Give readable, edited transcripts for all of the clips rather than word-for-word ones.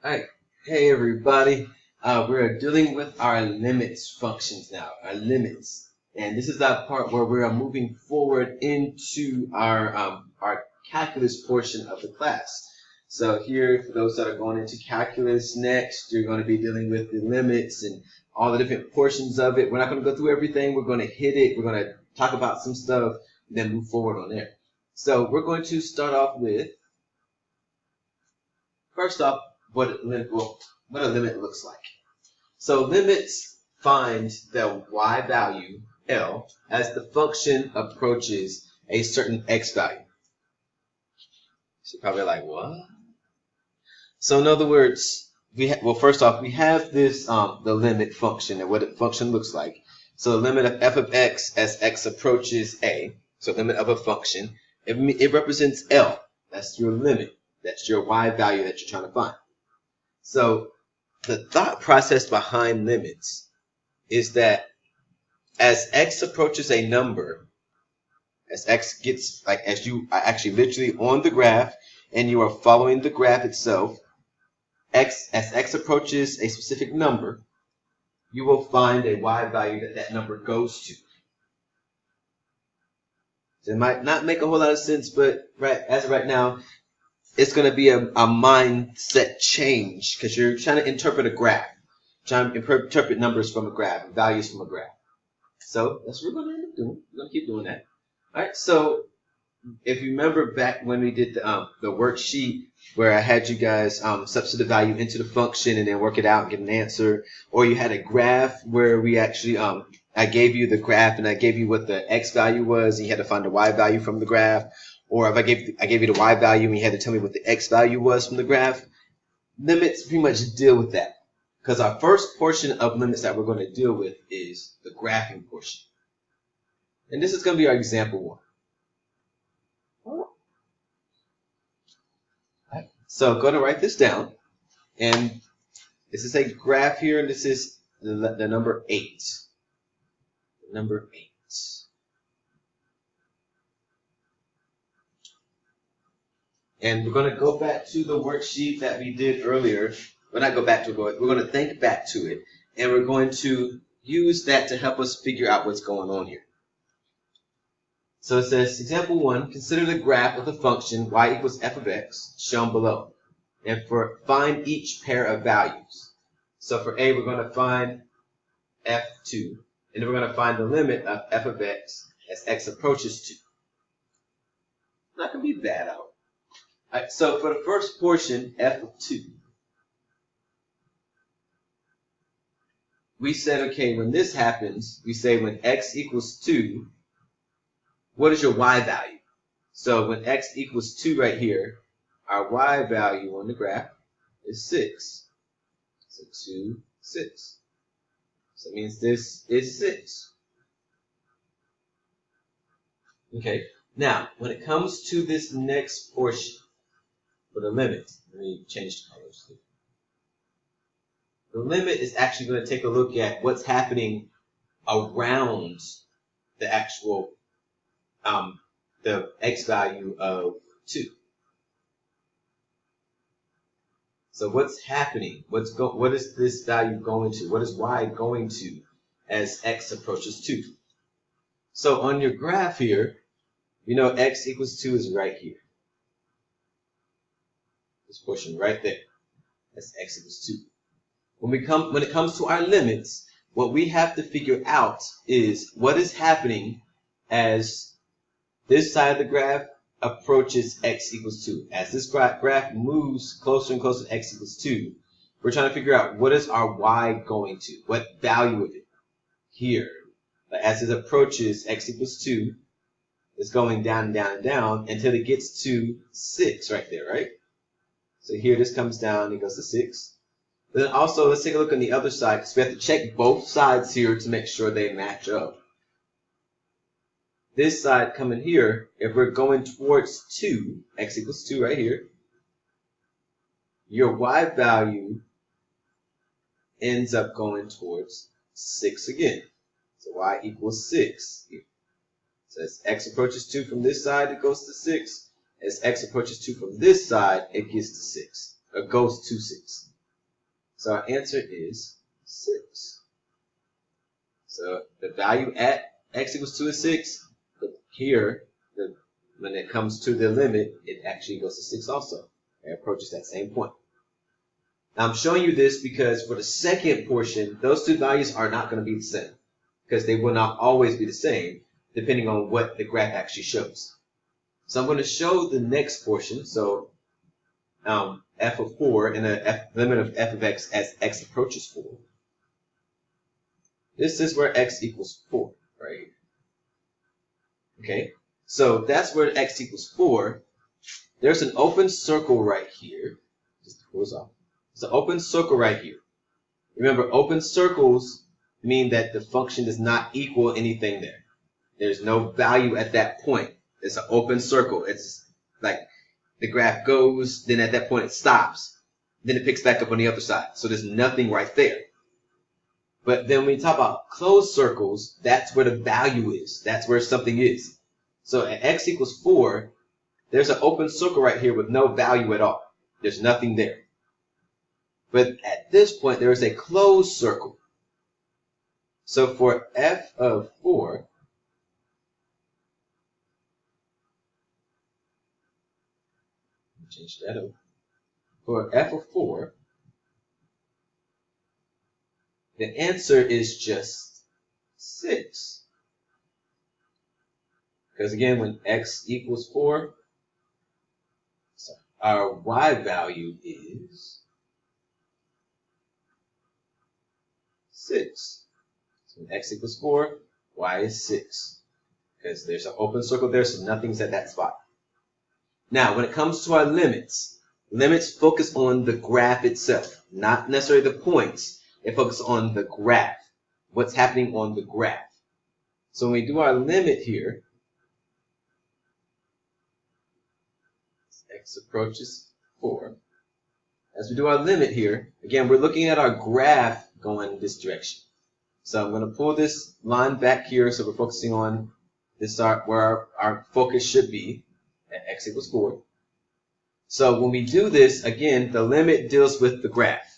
Alright, hey everybody. We're dealing with our limits functions now, our limits. And this is that part where we are moving forward into our calculus portion of the class. So here, for those that are going into calculus next, you're going to be dealing with the limits and all the different portions of it. We're not going to go through everything. We're going to hit it. We're going to talk about some stuff and then move forward on there. So we're going to start off with, first off, what a limit looks like. So limits find the y value, L, as the function approaches a certain x value. So you're probably like, what? So in other words, first off, we have this, the limit function and what the function looks like. So the limit of f of x as x approaches a, so limit of a function, it represents L. That's your limit. That's your y value that you're trying to find. So the thought process behind limits is that as x approaches a number, as x gets, like as you are actually literally on the graph and you are following the graph itself, as x approaches a specific number, you will find a y value that that number goes to. So it might not make a whole lot of sense, but as of right now, it's going to be a mindset change because you're trying to interpret a graph, trying to interpret numbers from a graph, values from a graph. So that's what we're going to end up doing. We're going to keep doing that. All right. So if you remember back when we did the worksheet where I had you guys substitute the value into the function and then work it out and get an answer, or you had a graph where we actually I gave you the graph and I gave you what the x value was and you had to find the y value from the graph. Or if I gave you the y value and you had to tell me what the x value was from the graph, limits pretty much deal with that. Because our first portion of limits that we're going to deal with is the graphing portion. And this is going to be our example one. Right. So go to write this down. And this is a graph here, and this is the number 8. Number 8. And we're going to go back to the worksheet that we did earlier. We're not go back to it, we're going to think back to it. And we're going to use that to help us figure out what's going on here. So it says, example 1, consider the graph of the function y equals f of x shown below. And find each pair of values. So for a, we're going to find f2. And then we're going to find the limit of f of x as x approaches 2. Not going to be bad out. Alright, so for the first portion, f of 2, we said, okay, when this happens, we say when x equals 2, what is your y value? So when x equals 2 right here, our y value on the graph is 6. So 2, 6. So that means this is 6. Okay, now when it comes to this next portion, for the limit, let me change the colors. The limit is actually going to take a look at what's happening around the actual, the x value of 2. So what's happening? What is this value going to? What is y going to as x approaches 2? So on your graph here, you know x equals 2 is right here. This portion right there. That's x equals 2. When it comes to our limits, what we have to figure out is what is happening as this side of the graph approaches x equals 2. As this graph moves closer and closer to x equals 2, we're trying to figure out what is our y going to? What value of it? Here. As it approaches x equals 2, it's going down and down and down until it gets to 6 right there, right? So here this comes down, it goes to 6. Then also, let's take a look on the other side, because we have to check both sides here to make sure they match up. This side coming here, if we're going towards 2, x equals 2 right here, your y value ends up going towards 6 again. So y equals 6 here. So as x approaches 2 from this side, it goes to 6. As x approaches 2 from this side, it gets to 6, or goes to 6. So our answer is 6. So the value at x equals 2 is 6, but here, when it comes to the limit, it actually goes to 6 also. It approaches that same point. Now I'm showing you this because for the second portion, those two values are not going to be the same, because they will not always be the same depending on what the graph actually shows. So I'm going to show the next portion, so f of 4 and a limit of f of x as x approaches 4. This is where x equals 4, right? Okay, so that's where x equals 4. There's an open circle right here. Just to close off. It's an open circle right here. Remember, open circles mean that the function does not equal anything there. There's no value at that point. It's an open circle. It's like the graph goes, then at that point it stops. Then it picks back up on the other side. So there's nothing right there. But then when we talk about closed circles, that's where the value is. That's where something is. So at x equals 4, there's an open circle right here with no value at all. There's nothing there. But at this point, there is a closed circle. So for f of 4, change that over. For f of 4, the answer is just 6. Because again, when x equals 4, our y value is 6. So when x equals 4, y is 6. Because there's an open circle there, so nothing's at that spot. Now, when it comes to our limits, limits focus on the graph itself, not necessarily the points. It focuses on the graph, what's happening on the graph. So when we do our limit here, x approaches 4. As we do our limit here, again, we're looking at our graph going this direction. So I'm going to pull this line back here, so we're focusing on this where our focus should be at x equals 4. So when we do this, again, the limit deals with the graph.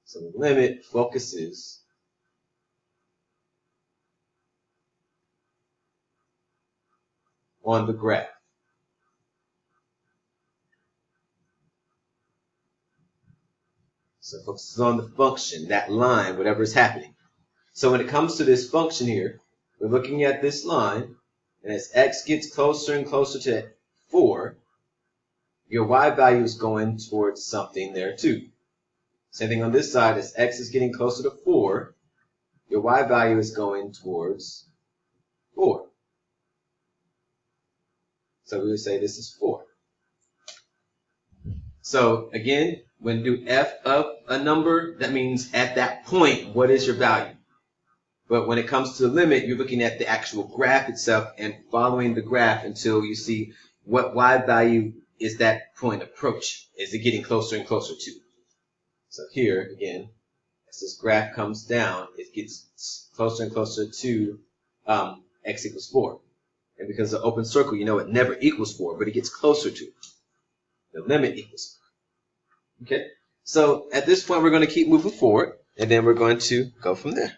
So the limit focuses on the graph. So it focuses on the function, that line, whatever is happening. So when it comes to this function here, we're looking at this line, and as x gets closer and closer to 4, your y value is going towards something there too. Same thing on this side, as x is getting closer to 4, your y value is going towards 4. So we would say this is 4. So again, when you do f of a number, that means at that point, what is your value? But when it comes to the limit, you're looking at the actual graph itself and following the graph until you see what y value is that point approach. Is it getting closer and closer to? So here, again, as this graph comes down, it gets closer and closer to x equals 4. And because of the open circle, you know it never equals 4, but it gets closer to it. The limit equals 4. Okay? So at this point, we're going to keep moving forward, and then we're going to go from there.